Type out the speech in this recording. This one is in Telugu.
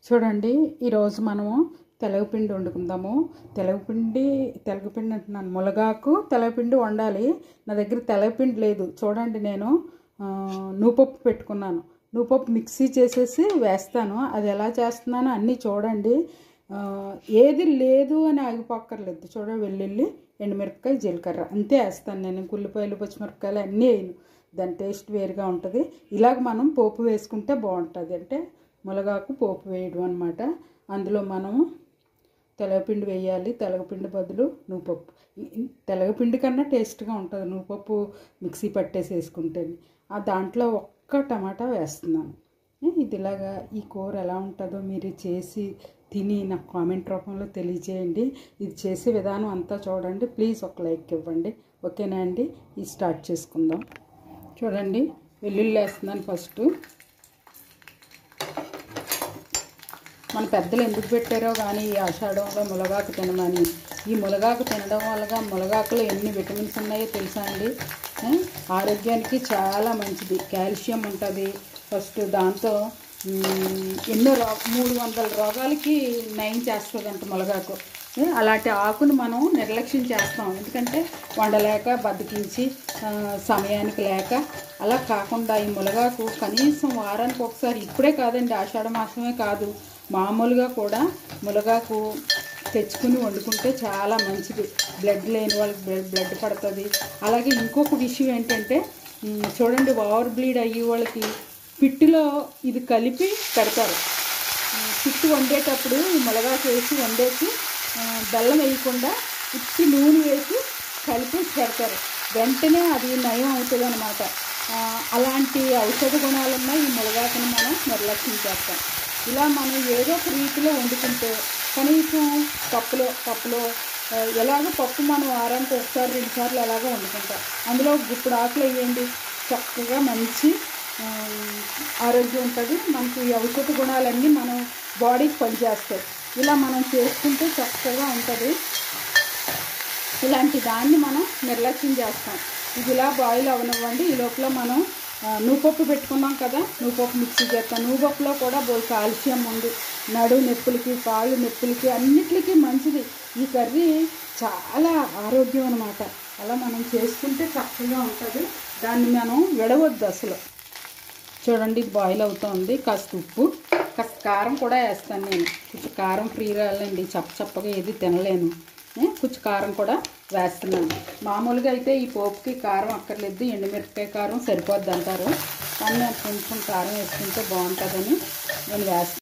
చూడండి ఈరోజు మనము తెలగపిండి వండుకుందాము. తెలగపిండి అంటున్నాను, మునగాకు తెలగపిండి వండాలి. నా దగ్గర తెలగపిండి లేదు. చూడండి నేను నూపప్పు పెట్టుకున్నాను. నూపప్పు మిక్సీ చేసేసి వేస్తాను. అది ఎలా చేస్తున్నానో అన్నీ చూడండి. ఏది లేదు అని ఆగిపోక్కర్లేదు. చూడండి, వెల్లుల్లి, ఎండుమిరపకాయ, జీలకర్ర అంతే వేస్తాను నేను. ఉల్లిపాయలు, పచ్చిమిరపకాయలు అన్నీ వేయను. దాని టేస్ట్ వేరుగా ఉంటుంది. ఇలాగ మనం పోపు వేసుకుంటే బాగుంటుంది. అంటే మునగాకు పోపు వేయడం అన్నమాట. అందులో మనము తెలగపిండి వేయాలి. తెలగపిండి బదులు నూపప్పు. తెలగపిండి కన్నా టేస్ట్గా ఉంటుంది నూపప్పు మిక్సీ పట్టేసి వేసుకుంటే. దాంట్లో ఒక్క టమాటా వేస్తున్నాను. ఇది ఇలాగా ఈ కూర ఎలా ఉంటుందో మీరు చేసి తిని నాకు కామెంట్ రూపంలో తెలియజేయండి. ఇది చేసే విధానం అంతా చూడండి. ప్లీజ్ ఒక లైక్ ఇవ్వండి. ఓకేనా అండి? ఇది స్టార్ట్ చేసుకుందాం. చూడండి, వెల్లుల్లి వేస్తున్నాను ఫస్ట్. మన పెద్దలు ఎందుకు పెట్టారో కానీ ఈ ఆషాఢంలో మునగాకు తినమని. ఈ మునగాకు తినడం వల్ల మునగాకులో ఎన్ని విటమిన్స్ ఉన్నాయో తెలుసా అండి? ఆరోగ్యానికి చాలా మంచిది. కాల్షియం ఉంటుంది ఫస్ట్. దాంతో ఎన్నో 300 రోగాలకి నయం చేస్తుందంట మునగాకు. అలాంటి ఆకును మనం నిర్లక్ష్యం చేస్తాం. ఎందుకంటే వండలేక, బద్దకించి, సమయానికి లేక. అలా కాకుండా ఈ మునగాకు కనీసం వారానికి ఒకసారి, ఇప్పుడే కాదండి, ఆషాఢ మాసమే కాదు, మామూలుగా కూడా మునగాకు తెచ్చుకుని వండుకుంటే చాలా మంచిది. బ్లడ్ లేని వాళ్ళకి బ్లడ్ పడుతుంది. అలాగే ఇంకొక విషయం ఏంటంటే, చూడండి, ఓవర్ బ్లీడ్ అయ్యే వాళ్ళకి పిట్టులో ఇది కలిపి పెడతారు. పిట్టు వండేటప్పుడు ఈ మునగాకు వేసి వండేసి బెల్లం వేయకుండా ఉత్తి నూనె వేసి కలిపి పెడతారు. వెంటనే అది నయం అవుతుంది అన్నమాట. అలాంటి ఔషధ గుణాలున్న ఈ మునగాకుని మనం నిర్లక్ష్యం చేస్తాం. ఇలా మనం ఏదో ఒక రీతిలో వండుకుంటే కనీసం పప్పులో ఎలాగో పప్పు మనం వారానికి ఒకసారి 2 సార్లు ఎలాగో వండుకుంటాం. అందులో గుప్పుడు ఆకులు వేయండి, చక్కగా మంచి ఆరోగ్యం ఉంటుంది. మనకి ఈ ఔషధ గుణాలన్నీ మనం బాడీకి పనిచేస్తాయి. ఇలా మనం చేసుకుంటే చక్కగా ఉంటుంది. ఇలాంటి దాన్ని మనం నిర్లక్ష్యం చేస్తాం. ఇది ఇలా బాయిల్ అవనివ్వండి. ఈ లోపల మనం నూపప్పు పెట్టుకున్నాం కదా, నూపప్పు మిక్సీ చేస్తాం. నూపప్పులో కూడా బోల్ కాల్షియం ఉంది. నడు నొప్పులకి, కాళ్ళు నొప్పులకి అన్నిటికీ మంచిది. ఈ కర్రీ చాలా ఆరోగ్యం అన్నమాట. అలా మనం చేసుకుంటే చక్కగా ఉంటుంది. దాన్ని మనం విడవద్దు అసలు. చూడండి, ఇది బాయిల్ అవుతుంది. కాస్త ఉప్పు, కాస్త కారం కూడా వేస్తాను నేను. కొంచెం కారం ఫ్రీ రాలండి, చప్పగా ఏది తినలేను. కొంచెం కారం కూడా వేస్తున్నాను. మామూలుగా అయితే ఈ పోపుకి కారం అక్కర్లేదు, ఎండుమిరపకాయ కారం సరిపోద్ది అంటారు. కానీ నాకు కొంచెం కారం వేసుకుంటే బాగుంటుందని నేను వేస్తాను.